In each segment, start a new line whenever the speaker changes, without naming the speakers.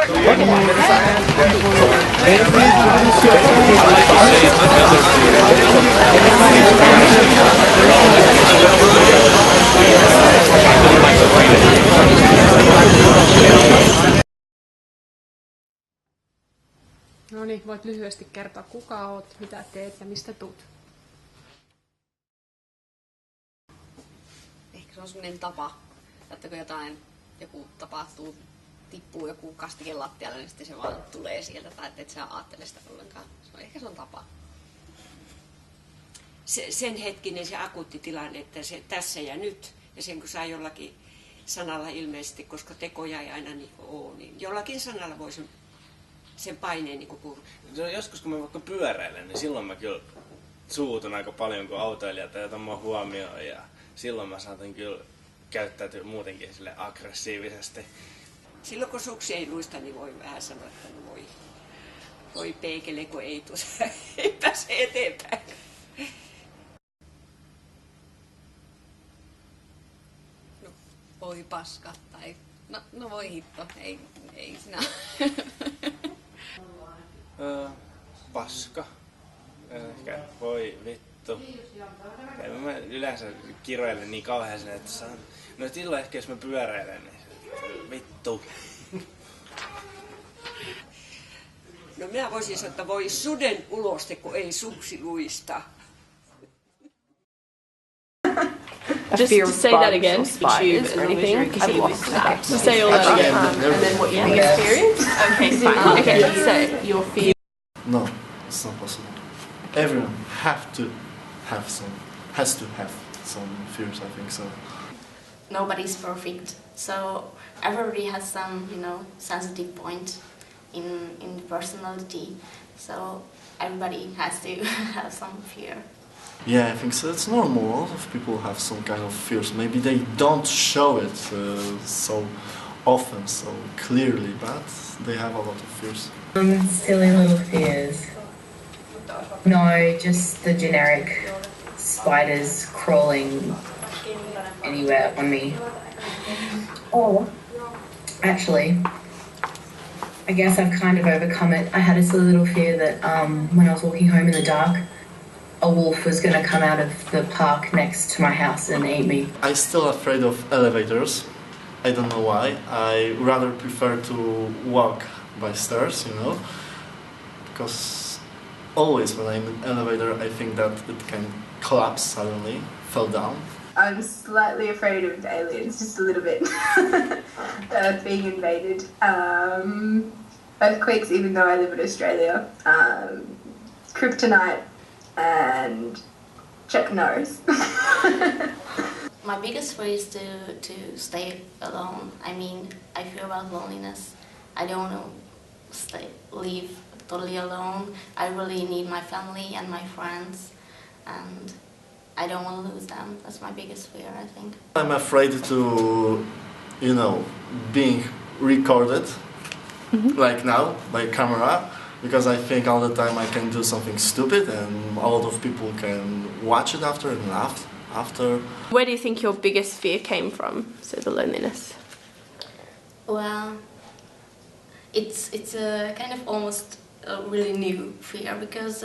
No niin, voit lyhyesti kertoa, kuka oot, mitä teet ja mistä tuut?
Ehkä se on sellainen tapa, että kun joku tapahtuu, tippuu joku kastike lattialle, niin sitten se vaan tulee sieltä, tai et sä ajattele sitä ollenkaan. Ehkä se on tapa.
Sen hetkinen se akuutti tilanne, että se tässä ja nyt, ja sen kun saa jollakin sanalla ilmeisesti, koska tekoja ei aina niin ole, niin jollakin sanalla voi sen paineen niin purkaa.
Joskus kun mä vaikka pyöräilen, niin silloin mä kyllä suutun aika paljon, kun autoilijat ei ota mua huomioon, ja silloin mä saatan kyllä käyttäytyä muutenkin sille aggressiivisesti.
Silloin kun suksi ei luista, niin voi vähän sanoa, että no voi peikele, kun ei tuossa ei pääse eteenpäin.
No, voi paska tai no voi hitto, ei sinä.
Paska. Ehkä voi vittu. Mä yleensä kiroilen niin kauhean sen, että saan. No silloin ehkä jos mä pyöräilen, niin vittu.
No minä voisin sanoa, että voi suden uloste, kun ei suksi luista.
Just say that again. Spiders or anything? I've lost that. Say all that again. And then what you experience? Okay, fine. Okay, so your fear.
No, it's not possible. Everyone has to have some fears, I think so.
Nobody's perfect, so everybody has some, sensitive point in personality. So everybody has to have some fear.
Yeah, I think so. It's normal. A lot of people have some kind of fears. Maybe they don't show it so often, so clearly, but they have a lot of fears.
Silly little fears. No, just the generic spiders crawling anywhere on me. Or, actually, I guess I've kind of overcome it. I had a silly little fear that when I was walking home in the dark, a wolf was going to come out of the park next to my house and eat me.
I'm still afraid of elevators. I don't know why. I rather prefer to walk by stairs, because always when I'm in an elevator I think that it can collapse suddenly, fall down.
I'm slightly afraid of aliens, just a little bit. Being invaded. Earthquakes, even though I live in Australia. Kryptonite and Chuck Norris.
My biggest fear is to stay alone. I mean, I fear about loneliness. I don't want to live totally alone. I really need my family and my friends, and I don't want to lose them. That's my biggest fear, I think.
I'm afraid to, being recorded, like now, by camera, because I think all the time I can do something stupid and a lot of people can watch it after and laugh after.
Where do you think your biggest fear came from? So the loneliness.
Well, it's a kind of almost a really new fear because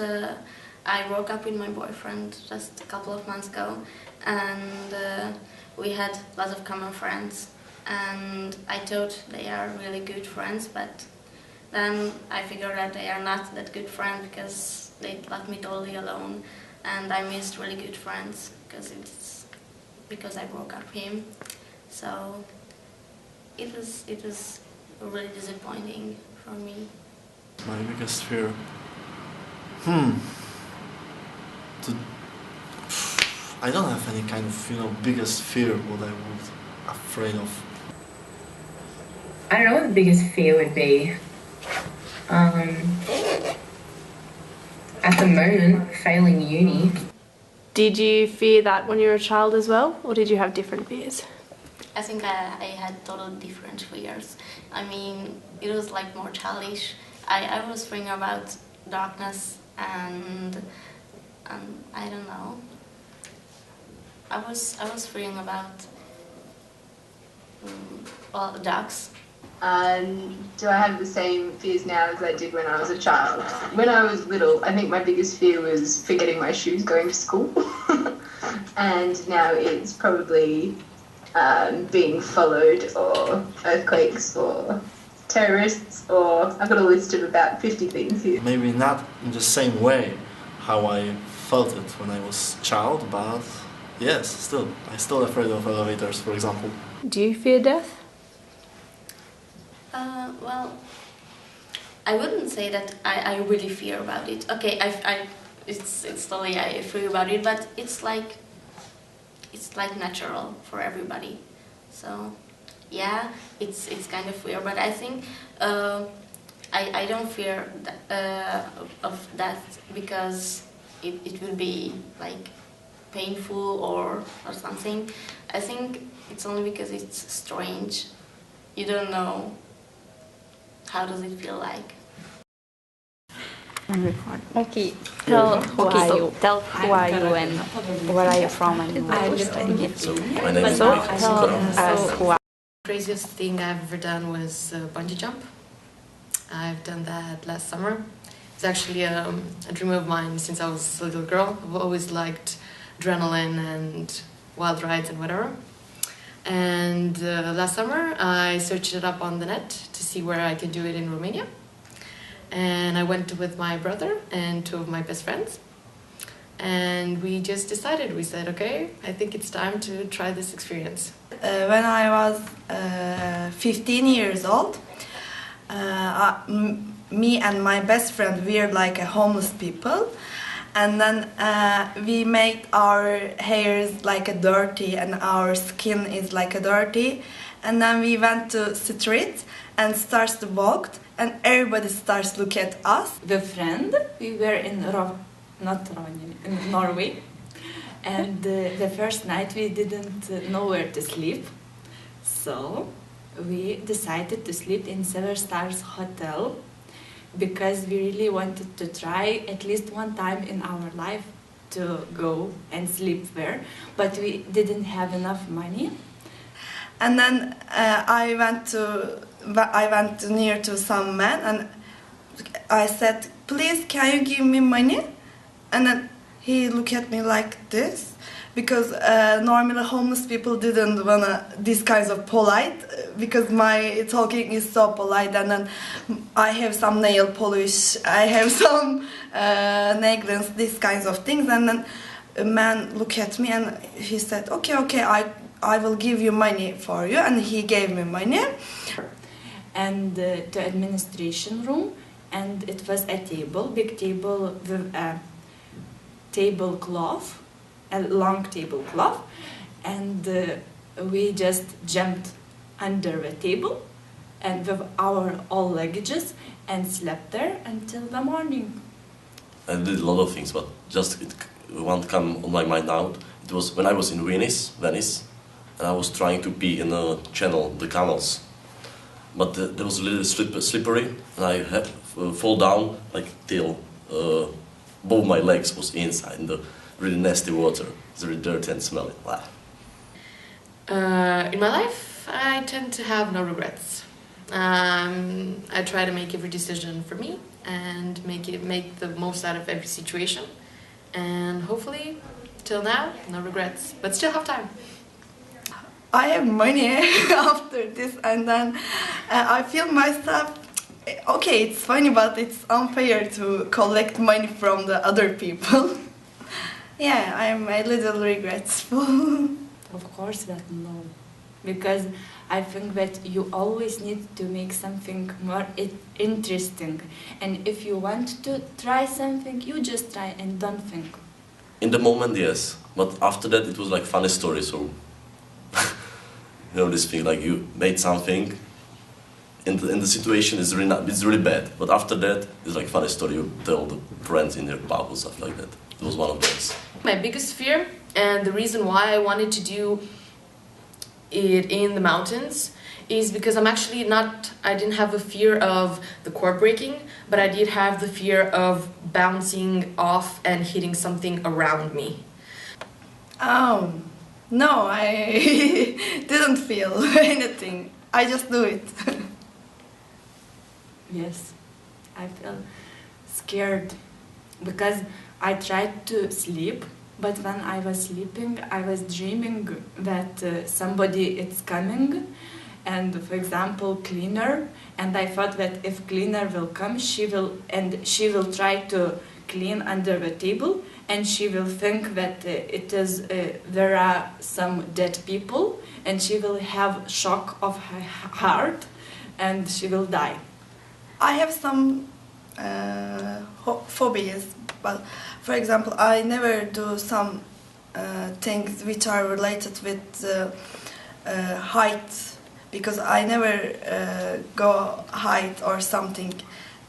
I broke up with my boyfriend just a couple of months ago, and we had lots of common friends, and I thought they are really good friends, but then I figured that they are not that good friends because they left me totally alone, and I missed really good friends because I broke up with him. So it was really disappointing for me.
My biggest fear. I don't have any kind of biggest fear what I was afraid of.
I don't know what the biggest fear would be. At the moment, failing uni.
Did you fear that when you were a child as well, or did you have different fears?
I think I had totally different fears. I mean, it was like more childish. I was fearing about darkness and I don't know. I was fearing about dogs
Do I have the same fears now as I did when I was a child? When I was little, I think my biggest fear was forgetting my shoes going to school. And now it's probably being followed, or earthquakes, or terrorists, or I've got a list of about 50 things here.
Maybe not in the same way how I felt it when I was a child, but yes, still. I'm still afraid of elevators, for example.
Do you fear death?
Well, I wouldn't say that I really fear about it. Okay, it's totally I fear about it, but it's like natural for everybody. So yeah, it's kind of weird, but I think I don't fear of that because it will be like painful or something. I think it's only because it's strange. You don't know how does it feel like.
Okay, tell who are you and where are you from and what you study.
So my name is
Tell us who are.
The craziest thing I've ever done was bungee jump. I've done that last summer. It's actually a dream of mine since I was a little girl. I've always liked adrenaline and wild rides and whatever. And last summer I searched it up on the net to see where I could do it in Romania. And I went with my brother and 2 of my best friends. And we just decided, we said, okay, I think it's time to try this experience.
When I was 15 years old, me and my best friend, we were like a homeless people. And then we made our hairs like a dirty and our skin is like a dirty. And then we went to street and starts to walk and everybody starts look at us.
The friend, we were in Rovaniemi, in Norway. And the first night we didn't know where to sleep. So we decided to sleep in 7 stars hotel because we really wanted to try at least one time in our life to go and sleep there, but we didn't have enough money.
And then I went near to some man and I said, please, can you give me money? And then he looked at me like this, because normally homeless people didn't wanna this kinds of polite, because my talking is so polite, and then I have some nail polish, I have some necklace, these kinds of things, and then a man looked at me and he said, okay, I will give you money for you, and he gave me money.
And the administration room, and it was a table, big table with a tablecloth, a long tablecloth, and we just jumped under the table and with our all luggages and slept there until the morning.
I did a lot of things, but just one come on my mind now. It was when I was in Venice, and I was trying to pee in the channel, the canals. But there was a little slippery, and I had fall down like till both my legs was inside in the really nasty water. It's really dirty and smelly. Wow.
In my life, I tend to have no regrets. I try to make every decision for me and make the most out of every situation. And hopefully, till now, no regrets, but still have time.
I have money after this, and then I feel myself, okay, it's funny, but it's unfair to collect money from the other people. Yeah, I'm a little regretful.
Of course that no, because I think that you always need to make something more interesting, and if you want to try something, you just try and don't think.
In the moment, yes, but after that it was like funny story, so you know this thing, like you made something, and the situation is it's really bad, but after that it's like funny story, you tell the friends in your pub or stuff like that. It was one of those.
My biggest fear, and the reason why I wanted to do it in the mountains, is because I didn't have a fear of the cord breaking, but I did have the fear of bouncing off and hitting something around me.
No, I didn't feel anything. I just do it.
Yes, I feel scared because I tried to sleep, but when I was sleeping, I was dreaming that somebody is coming, and for example, cleaner, and I thought that if cleaner will come, she will try to clean under the table, and she will think that there are some dead people, and she will have shock of her heart, and she will die.
I have some phobias, but for example, I never do some things which are related with height, because I never go height or something,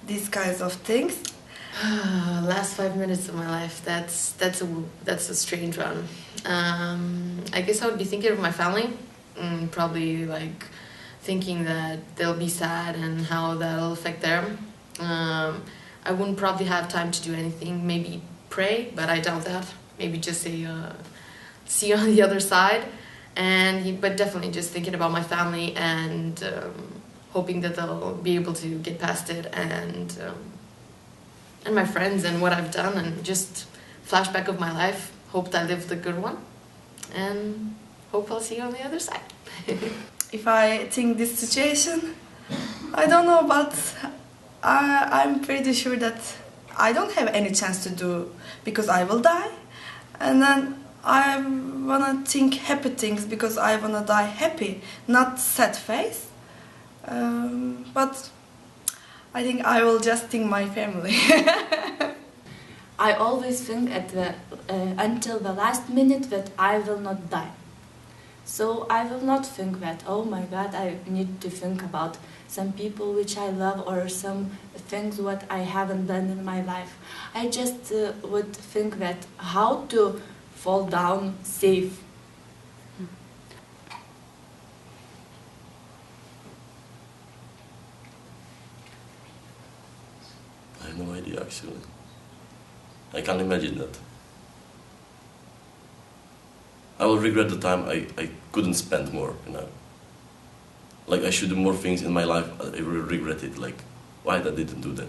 these kinds of things.
Last 5 minutes of my life, that's a strange one. I guess I would be thinking of my family, probably like thinking that they'll be sad and how that'll affect them. I wouldn't probably have time to do anything, maybe pray, but I doubt that. Maybe just say, see you on the other side. But definitely just thinking about my family and hoping that they'll be able to get past it, and my friends and what I've done, and just flashback of my life. Hoped I lived the good one, and hope I'll see you on the other side.
If I think this situation, I don't know, but I'm pretty sure that I don't have any chance to do, because I will die, and then I wanna think happy things because I wanna die happy, not sad face. But I think I will just think my family.
I always think until the last minute that I will not die. So I will not think that, oh my God, I need to think about some people which I love or some things what I haven't done in my life. I just would think that how to fall down safe.
I have no idea actually. I can't imagine that. I will regret the time I couldn't spend more, you know. Like I should do more things in my life, I will regret it, like why I didn't do that.